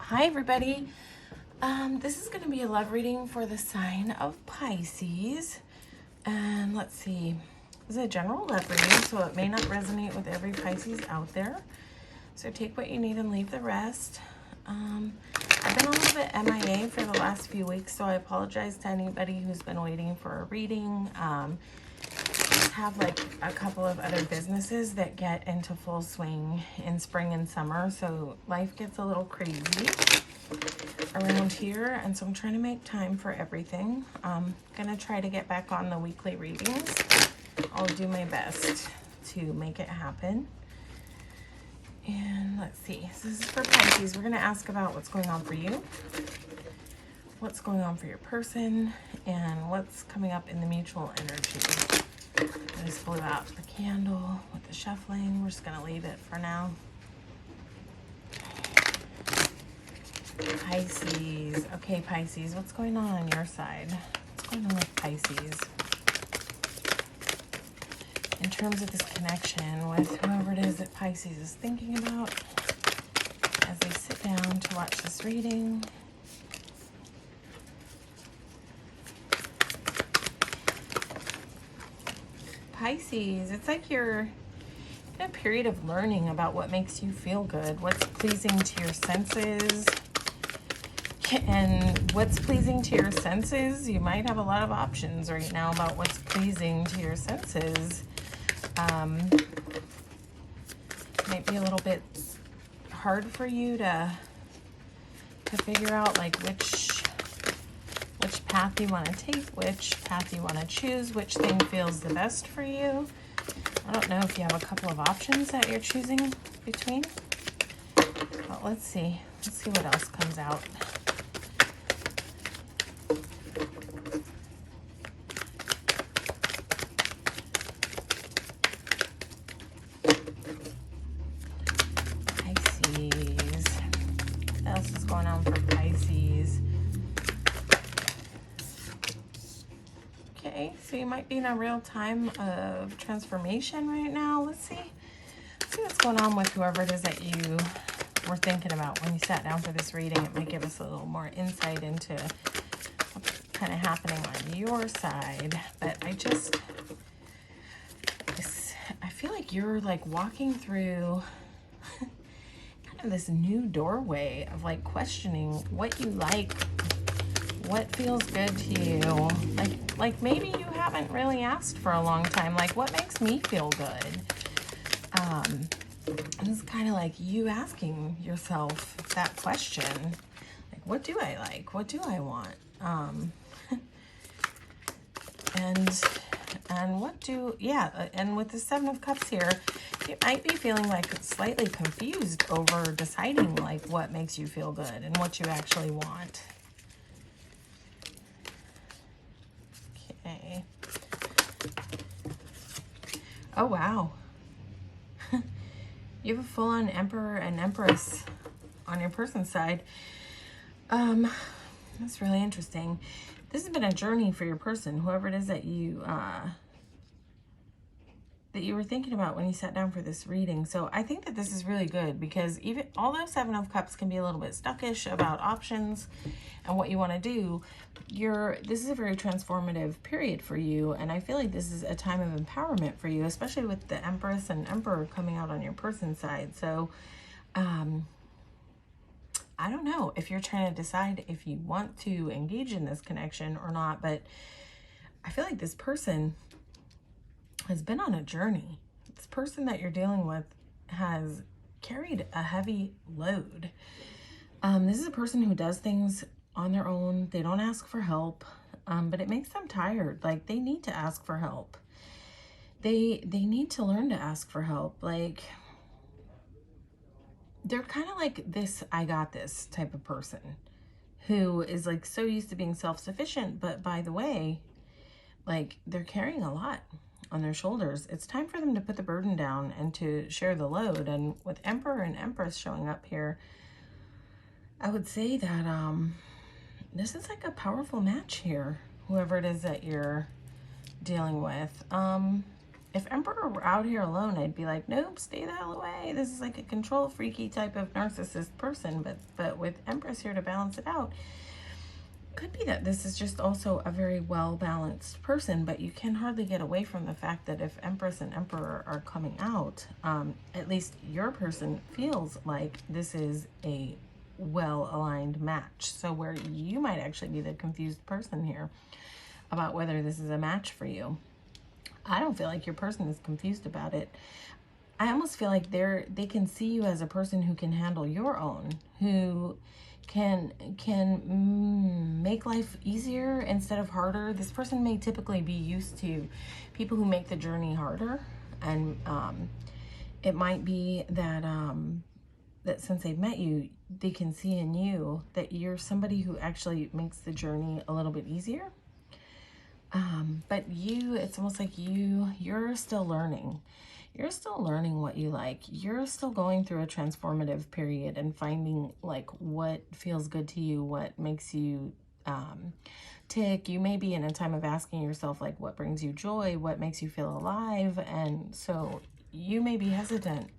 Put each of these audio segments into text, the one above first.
Hi everybody. This is going to be a love reading for the sign of Pisces. And let's see. This is a general love reading, so it may not resonate with every Pisces out there. So take what you need and leave the rest. I've been a little bit MIA for the last few weeks, so I apologize to anybody who's been waiting for a reading. Have like a couple of other businesses that get into full swing in spring and summer, so life gets a little crazy around here, and so I'm trying to make time for everything. I'm gonna try to get back on the weekly readings. I'll do my best to make it happen. And let's see, so this is for Pisces. We're gonna ask about what's going on for you, what's going on for your person, and what's coming up in the mutual energy. I just blew out the candle with the shuffling. We're just going to leave it for now. Pisces. Okay, Pisces, what's going on your side? What's going on with Pisces? In terms of this connection with whoever it is that Pisces is thinking about as they sit down to watch this reading. Pisces, it's like you're in a period of learning about what makes you feel good, what's pleasing to your senses. And what's pleasing to your senses, you might have a lot of options right now about what's pleasing to your senses. Might be a little bit hard for you to figure out like which path you want to take, which path you want to choose, which thing feels the best for you. I don't know if you have a couple of options that you're choosing between, but let's see what else comes out. Pisces, what else is going on for Pisces? Okay, so you might be in a real time of transformation right now. Let's see what's going on with whoever it is that you were thinking about when you sat down for this reading. It might give us a little more insight into what's kind of happening on your side. But I feel like you're like walking through kind of this new doorway of like questioning what you like, what feels good to you. Like maybe you haven't really asked for a long time, like what makes me feel good? It's kind of like you asking yourself that question, like what do I like, what do I want, and what do, and with the Seven of Cups here, you might be feeling like slightly confused over deciding like what makes you feel good and what you actually want. Okay. Oh, wow. You have a full-on Emperor and Empress on your person's side. That's really interesting. This has been a journey for your person, whoever it is that you were thinking about when you sat down for this reading. So I think that this is really good because even although Seven of Cups can be a little bit stuckish about options and what you want to do, this is a very transformative period for you, and I feel like this is a time of empowerment for you, especially with the Empress and Emperor coming out on your person's side. So I don't know if you're trying to decide if you want to engage in this connection or not, but I feel like this person has been on a journey. This person that you're dealing with has carried a heavy load. This is a person who does things on their own. They don't ask for help, but it makes them tired. Like they need to ask for help. They need to learn to ask for help. Like they're kind of like this I got this type of person who is like so used to being self-sufficient, but by the way, like they're carrying a lot on their shoulders. It's time for them to put the burden down and to share the load. And with Emperor and Empress showing up here, I would say that this is like a powerful match here, whoever it is that you're dealing with. If Emperor were out here alone, I'd be like, nope, stay the hell away. This is like a control freaky type of narcissist person. But with Empress here to balance it out, could be that this is just also a very well-balanced person, but you can hardly get away from the fact that if Empress and Emperor are coming out, at least your person feels like this is a well-aligned match. So where you might actually be the confused person here about whether this is a match for you. I don't feel like your person is confused about it. I almost feel like they can see you as a person who can handle your own, who can make life easier instead of harder. This person may typically be used to people who make the journey harder, and it might be that that since they've met you, they can see in you that you're somebody who actually makes the journey a little bit easier. But it's almost like you're still learning. You're still learning what you like. You're still going through a transformative period and finding like what feels good to you, what makes you tick. You may be in a time of asking yourself like what brings you joy, what makes you feel alive. And so you may be hesitant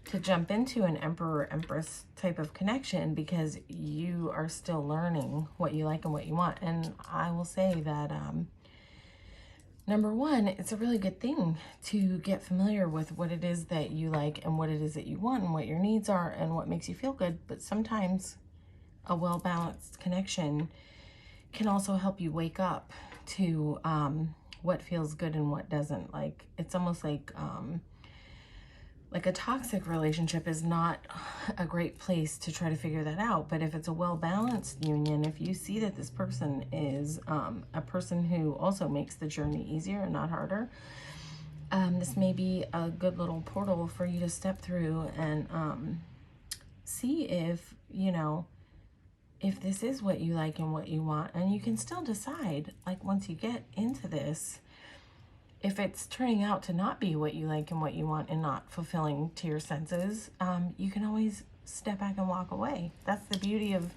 to jump into an Emperor-Empress type of connection because you are still learning what you like and what you want. And I will say that number one, it's a really good thing to get familiar with what it is that you like and what it is that you want and what your needs are and what makes you feel good. But sometimes a well-balanced connection can also help you wake up to what feels good and what doesn't. Like, it's almost like a toxic relationship is not a great place to try to figure that out. But if it's a well-balanced union, if you see that this person is a person who also makes the journey easier and not harder, this may be a good little portal for you to step through and see if, if this is what you like and what you want. And you can still decide, like, once you get into this, if it's turning out to not be what you like and what you want and not fulfilling to your senses, you can always step back and walk away. That's the beauty of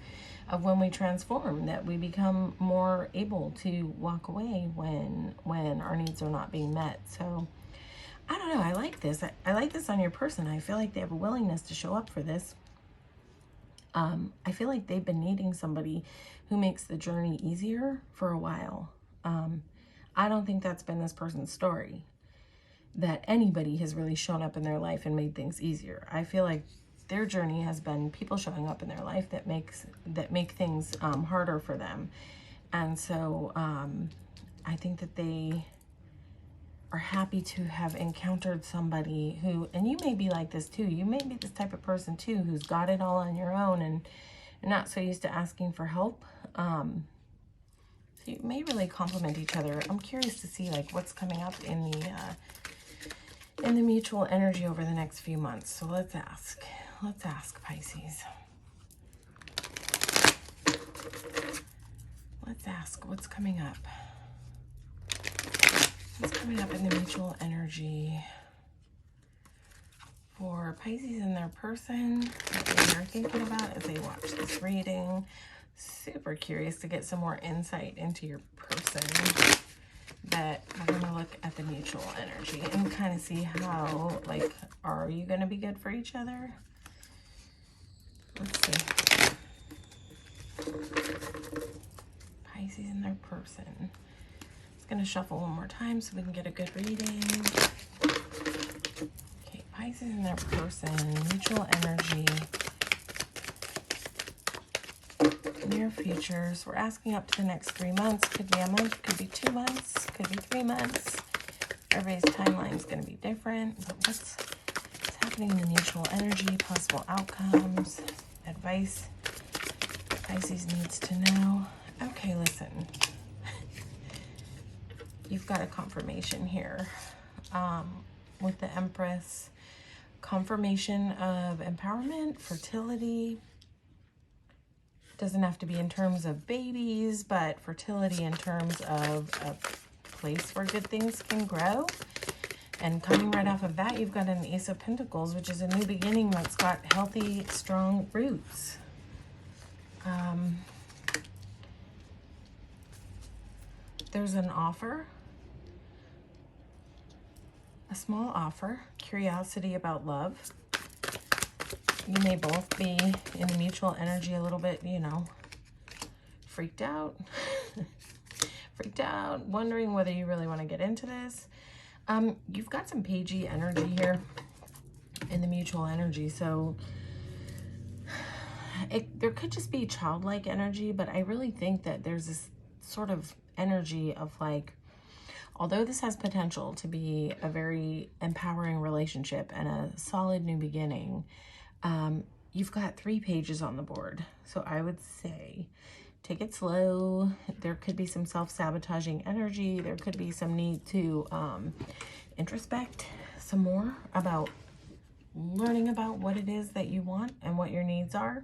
when we transform, that we become more able to walk away when our needs are not being met. So I don't know, I like this. I like this on your person. I feel like they have a willingness to show up for this. I feel like they've been needing somebody who makes the journey easier for a while. I don't think that's been this person's story, that anybody has really shown up in their life and made things easier. I feel like their journey has been people showing up in their life that make things harder for them. And so I think that they are happy to have encountered somebody who, and you may be like this too, you may be this type of person too, who's got it all on your own and not so used to asking for help. So you may really complement each other. I'm curious to see like what's coming up in the mutual energy over the next few months. So let's ask Pisces. Let's ask what's coming up. What's coming up in the mutual energy for Pisces and their person, what they are thinking about as they watch this reading. Super curious to get some more insight into your person, but we're going to look at the mutual energy and kind of see how, like, are you going to be good for each other? Let's see. Pisces and their person. Just going to shuffle one more time so we can get a good reading. Okay, Pisces and their person, mutual energy. Near futures. We're asking up to the next 3 months. Could be a month, could be 2 months, could be 3 months. Everybody's timeline is going to be different. But what's happening in the mutual energy, possible outcomes, advice Pisces needs to know. Okay, listen. You've got a confirmation here with the Empress. Confirmation of empowerment, fertility. Doesn't have to be in terms of babies, but fertility in terms of a place where good things can grow. And coming right off of that, you've got an Ace of Pentacles, which is a new beginning that's got healthy, strong roots. There's an offer. a small offer, curiosity about love. You may both be in the mutual energy a little bit, you know, freaked out, wondering whether you really want to get into this. You've got some pagey energy here in the mutual energy, so there could just be childlike energy, but I really think that there's this sort of energy of like, although this has potential to be a very empowering relationship and a solid new beginning, you've got 3 pages on the board. So I would say take it slow. There could be some self-sabotaging energy. There could be some need to introspect some more about learning about what it is that you want and what your needs are.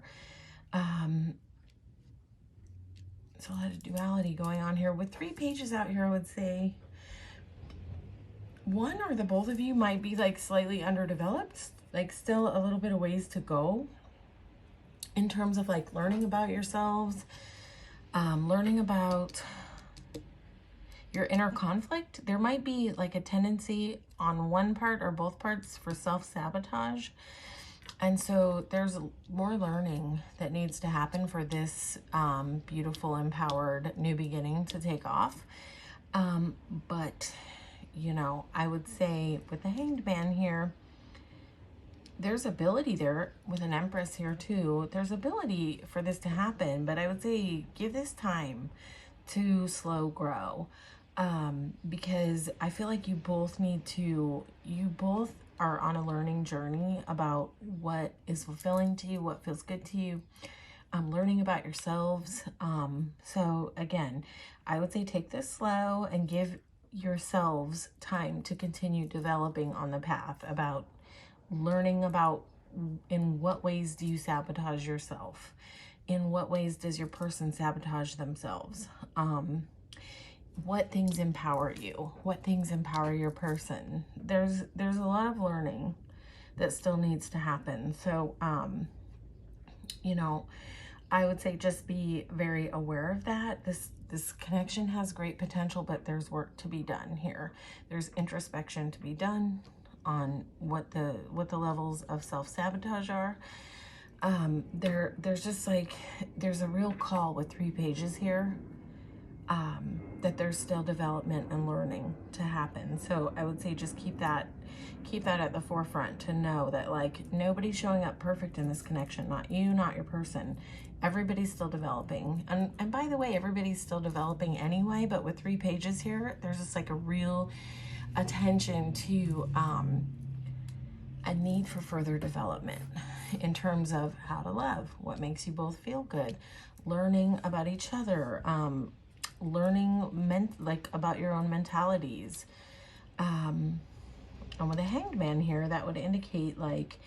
So a lot of duality going on here. With 3 pages out here, I would say one or the both of you might be like slightly underdeveloped, like still a little bit of ways to go in terms of like learning about yourselves, learning about your inner conflict. There might be like a tendency on one part or both parts for self-sabotage. And so there's more learning that needs to happen for this beautiful, empowered new beginning to take off. But, you know, I would say with the Hanged Man here, there's ability there with an Empress here too. There's ability for this to happen, but I would say give this time to slow grow. Because I feel like you both are on a learning journey about what is fulfilling to you, what feels good to you, learning about yourselves. So again, I would say take this slow and give yourselves time to continue developing on the path about learning about in what ways do you sabotage yourself? In what ways does your person sabotage themselves? What things empower you? What things empower your person? There's a lot of learning that still needs to happen. So, you know, I would say just be very aware of that. This connection has great potential, but there's work to be done here. There's introspection to be done on what the levels of self-sabotage are. There's just like, there's a real call with 3 pages here. That there's still development and learning to happen. So I would say just keep that at the forefront, to know that like nobody's showing up perfect in this connection. Not you, not your person. Everybody's still developing. And by the way, everybody's still developing anyway, but with 3 pages here, there's just like a real attention to a need for further development in terms of how to love, what makes you both feel good, learning about each other, learning about your own mentalities. And with a Hanged Man here, that would indicate like,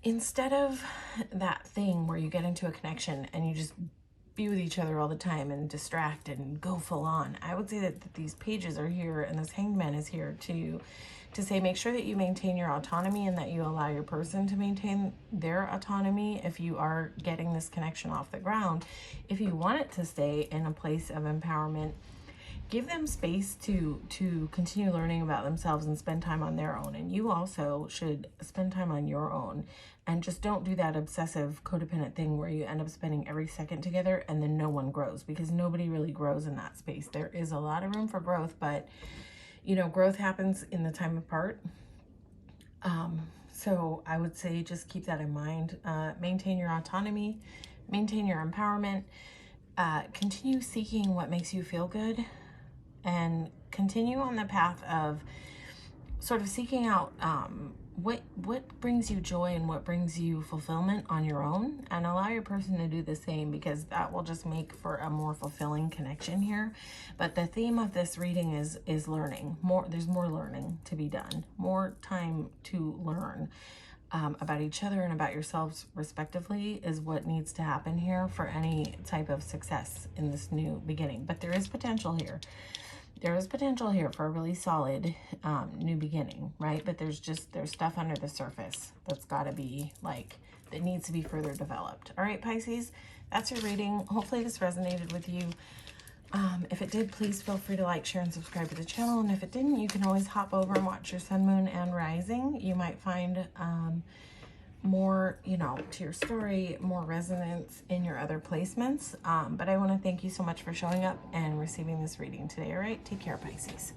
instead of that thing where you get into a connection and you just be with each other all the time and distract and go full on, I would say that these pages are here and this Hanged Man is here to say, make sure that you maintain your autonomy and that you allow your person to maintain their autonomy if you are getting this connection off the ground. If you want it to stay in a place of empowerment, give them space to continue learning about themselves and spend time on their own. And you also should spend time on your own. And just don't do that obsessive codependent thing where you end up spending every second together and then no one grows, because nobody really grows in that space. There is a lot of room for growth, but you know, growth happens in the time apart. So I would say just keep that in mind. Maintain your autonomy, maintain your empowerment, continue seeking what makes you feel good, and continue on the path of sort of seeking out what brings you joy and what brings you fulfillment on your own, and allow your person to do the same, because that will just make for a more fulfilling connection here. But the theme of this reading is learning. There's more learning to be done, more time to learn about each other and about yourselves respectively is what needs to happen here for any type of success in this new beginning. But there is potential here. There is potential here for a really solid new beginning, right? But there's stuff under the surface that's got to be like, that needs to be further developed. All right, Pisces, that's your reading. Hopefully this resonated with you. If it did, please feel free to like, share, and subscribe to the channel. And if it didn't, you can always hop over and watch your sun, moon, and rising. You might find more, you know, to your story, more resonance in your other placements. But I want to thank you so much for showing up and receiving this reading today. All right, take care, Pisces.